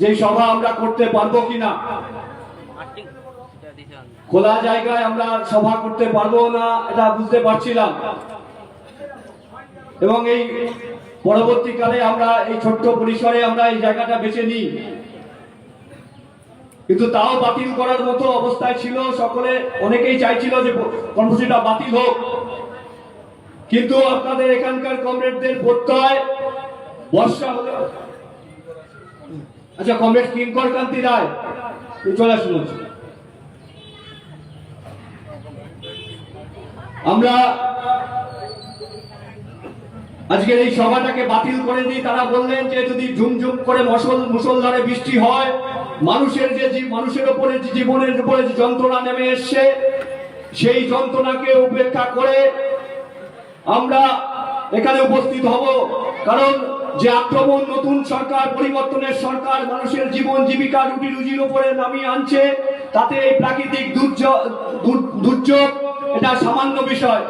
যে সভা আমরা করতে পারবো কিনা, খোলা জায়গায় আমরা সভা করতে পারবো না এটা বুঝতে পারছিলাম। এবং এই পরবর্তীকালে আমরা এই ছোট্ট পরিসরে আমরা এই জায়গাটা বেছে নিই, কিন্তু তাও বাতিল করার মতো অবস্থায় ছিল। সকলে অনেকেই চাইছিল যে কর্মসূচিটা বাতিল হোক, কিন্তু আপনাদের এখানকার কমরেডদের প্রত্যয় বর্ষা হলে, আচ্ছা কমরেড কিঙ্কর কান্তি রায় চলে আসুন। আমরা আজকের এই সভাটাকে বাতিল করে দিই। তারা বললেন যে যদি ঝুমঝুম করে মুষলধারে বৃষ্টি হয়, মানুষের উপরে যে জীবনের উপরে যে যন্ত্রণা নেমে এসছে, সেই যন্ত্রণাকে উপেক্ষা করে আমরা এখানে উপস্থিত হব। কারণ যে আক্রমণ নতুন সরকার, পরিবর্তনের সরকার মানুষের জীবন জীবিকা রুটি রুজির উপরে নামিয়ে আনছে, তাতে এই প্রাকৃতিক দুর্যোগ এটা সামান্য বিষয়।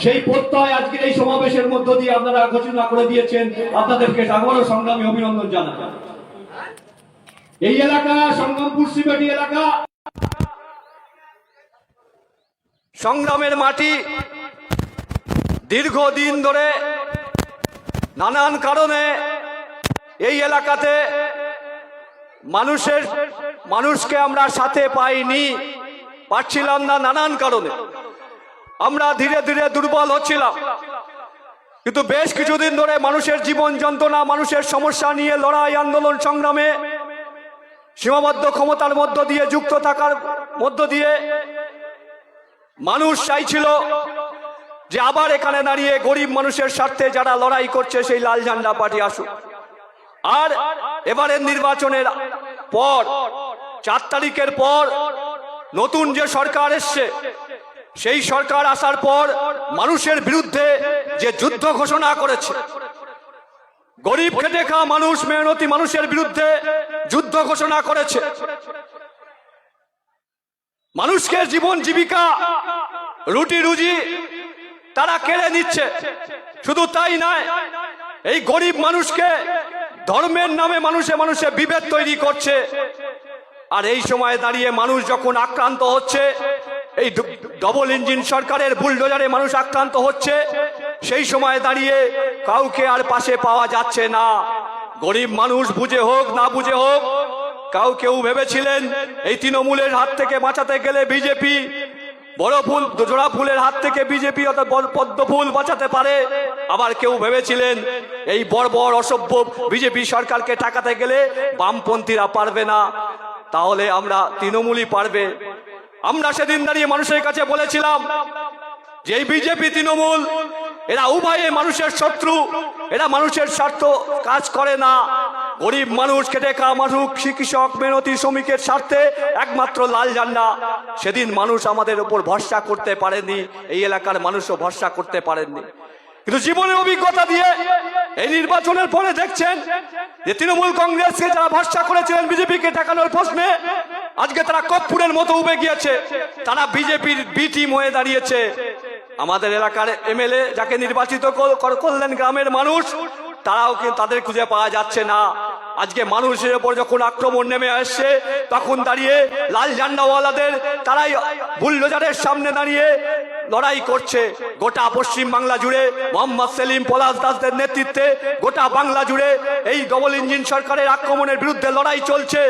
সেই প্রত্যয় আজকের এই সমাবেশের মধ্য দিয়ে আপনারা ঘোষণা করে দিয়েছেন। আপনাদেরকে আবারও সংগ্রামী অভিনন্দন জানাই। এই এলাকা সংগ্রামপুর শিবাটি এলাকা সংগ্রামের মাটি। দীর্ঘদিন ধরে নানান কারণে এই এলাকাতে মানুষকে আমরা সাথে পাচ্ছিলাম না। নানান কারণে আমরা ধীরে ধীরে দুর্বল হচ্ছিলাম, কিন্তু বেশ কিছুদিন ধরে মানুষের জীবন যন্ত্রণা, মানুষের সমস্যা নিয়ে লড়াই, আন্দোলন, সংগ্রামে সীমাবদ্ধ ক্ষমতার মধ্য দিয়ে যুক্ত থাকার মধ্য দিয়ে মানুষ চাইছিল যে আবার এখানে দাঁড়িয়ে গরিব মানুষের স্বার্থে যারা লড়াই করছে সেই লাল ঝান্ডা পার্টি আসুক। আর এবারের নির্বাচনের পর 4 তারিখের পর নতুন যে সরকার এসছে, সেই সরকার আসার পর মানুষের বিরুদ্ধে যে যুদ্ধ ঘোষণা করেছে, গরিব খেটে খাওয়া মানুষ, মেহনতি মানুষের বিরুদ্ধে যুদ্ধ ঘোষণা করেছে। মানুষকে জীবন জীবিকা রুটি রুজি তারা কেড়ে নিচ্ছে। শুধু তাই নয়, এই গরিব মানুষকে ধর্মের নামে মানুষে বিভেদ তৈরি করছে। আর এই সময় দাঁড়িয়ে মানুষ যখন আক্রান্ত হচ্ছে, এই ডবল ইঞ্জিন সরকারের বুলডোজারে মানুষ আক্রান্ত হচ্ছে, সেই সময় দাঁড়িয়ে কাউকে আর পাশে পাওয়া যাচ্ছে না। গরিব মানুষ বুঝে হোক না বুঝে হোক, কেউ ভেবেছিলেন এই তৃণমূলের হাত থেকে বাঁচাতে গেলে বিজেপি, বড় ফুল জোড়া ফুলের হাত থেকে বিজেপি অর্থাৎ পদ্ম ফুল বাঁচাতে পারে। আবার কেউ ভেবেছিলেন এই বর্বর অসভ্য বিজেপি সরকারকে ঠেকাতে গেলে বামপন্থীরা পারবে না, তাহলে আমরা তৃণমূলই পারবে। আমরা সেদিন দাঁড়িয়ে মানুষের কাছে বলেছিলাম যে এই বিজেপি তৃণমূল এরা উভয়ে মানুষের শত্রু, এরা মানুষের স্বার্থ কাজ করে না। গরিব মানুষ, খেটে খাওয়া মানুষ, কৃষক, মেহনতি শ্রমিকের স্বার্থে একমাত্র লাল ঝান্ডা। সেদিন মানুষ আমাদের উপর ভরসা করতে পারেনি, এই এলাকার মানুষও ভরসা করতে পারেননি। কিন্তু জীবনের অভিজ্ঞতা দিয়ে এই নির্বাচনের পরে দেখছেন যে তৃণমূল কংগ্রেসকে যারা ভরসা করেছিলেন বিজেপিকে ঠেকানোর প্রশ্নে, আজকে তারা কপ্পুরের মতো উবে গিয়েছে। তারা বিজেপির বি টিম হয়ে দাঁড়িয়েছে। আমাদের এলাকার এমএলএ যাকে নির্বাচিত করলেন গ্রামের মানুষ, তারাও কিন্তু তাদের খুঁজে পাওয়া যাচ্ছে না। আজকে মানুষের উপর যখন আক্রমণ নেমে আসছে, তখন দাঁড়িয়ে লাল ঝান্ডাওয়ালাদের তারাই বুলডোজারের সামনে দাঁড়িয়ে লড়াই করছে। গোটা পশ্চিম বাংলা জুড়ে মোহাম্মদ সেলিম, পলাশ দাসদের নেতৃত্বে গোটা বাংলা জুড়ে এই ডবল ইঞ্জিন সরকারের আক্রমণের বিরুদ্ধে লড়াই চলছে।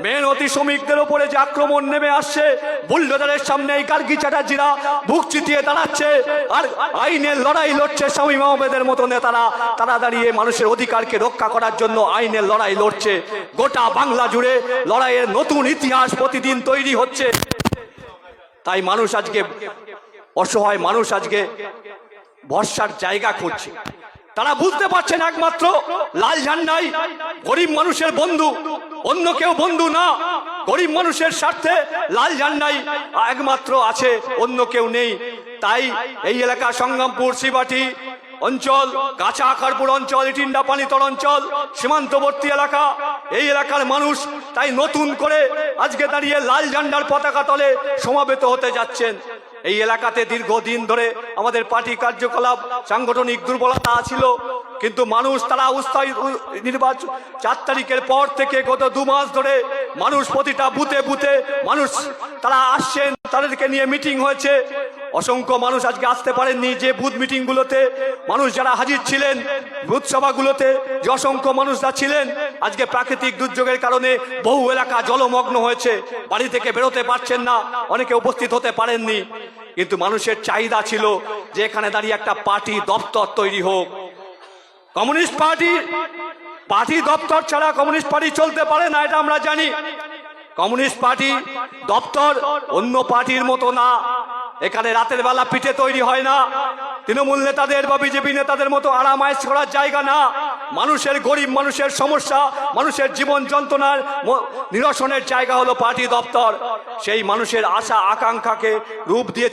মেহনতি শ্রমিকদের উপরে যে আক্রমণ নেমে আসছে, বুলডোজারের সামনে এই গার্গী চ্যাটার্জিরা বুক চিতিয়ে দাঁড়াচ্ছে আর আইনের লড়াই লড়ছে। শামীম আহমেদের মতো নেতারা তারা দাঁড়িয়ে মানুষের অধিকারকে রক্ষা করার জন্য আইনের লড়াই লড়ছে। গোটা বাংলা জুড়ে লড়াইয়ের নতুন ইতিহাস প্রতিদিন তৈরি হচ্ছে। তাই মানুষ আজকে অসহায়, মানুষ আজকে ভরসার জায়গা খুঁজছে। তারা বুঝতে পারছেন একমাত্র লাল ঝান্ডাই গরিব মানুষের বন্ধু, অন্য কেউ বন্ধু না। গরিব মানুষের স্বার্থে লাল ঝান্ডাই একমাত্র আছে, অন্য কেউ নেই। তাই এই এলাকা সংগ্রামপুর শিবাটি অঞ্চল, গাছা আকারপুর অঞ্চল, ইটিন্ডা পানিতর অঞ্চল, সীমান্তবর্তী এলাকা, এই এলাকার মানুষ তাই নতুন করে আজকে দাঁড়িয়ে লাল ঝান্ডার পতাকা তলে সমাবেত হতে যাচ্ছেন। এই এলাকাতে দীর্ঘদিন ধরে আমাদের পার্টি কার্যকলাপ, সাংগঠনিক দুর্বলতা ছিল। কিন্তু মানুষ তারা উৎসাহী নির্বাচন 4 তারিখের পর থেকে গত 2 মাস ধরে মানুষ প্রতিটা বুথে বুথে মানুষ তারা আসছেন, তাদেরকে নিয়ে মিটিং হয়েছে। অসংখ্য মানুষ আজকে আসতে পারেননি, যে বুথ মিটিং গুলোতে মানুষ যারা হাজির ছিলেন, বুথ সভাগুলোতে যে অসংখ্য মানুষরা ছিলেন, আজকে প্রাকৃতিক দুর্যোগের কারণে বহু এলাকা জলমগ্ন হয়েছে, বাড়ি থেকে বেরোতে পারছেন না, অনেকে উপস্থিত হতে পারেননি। কিন্তু মানুষের চাহিদা ছিল যে এখানে দাঁড়িয়ে একটা পার্টি দপ্তর তৈরি হোক। কমিউনিস্ট পার্টি দপ্তর ছাড়া কমিউনিস্ট পার্টি চলতে পারে না, এটা আমরা জানি। কমিউনিস্ট পার্টি দপ্তর অন্য পার্টির মতো না, এখানে রাতের বেলা পিঠে তৈরি হয় না, তৃণমূল নেতাদের বা বিজেপি নেতাদের মতো আরামায়েশ করার জায়গা না। মানুষের, গরিব মানুষের সমস্যা, মানুষের জীবন যন্ত্রণার নিরসনের জায়গা হলো পার্টি দপ্তর। সেই মানুষের আশা আকাঙ্ক্ষাকে রূপ দিয়ে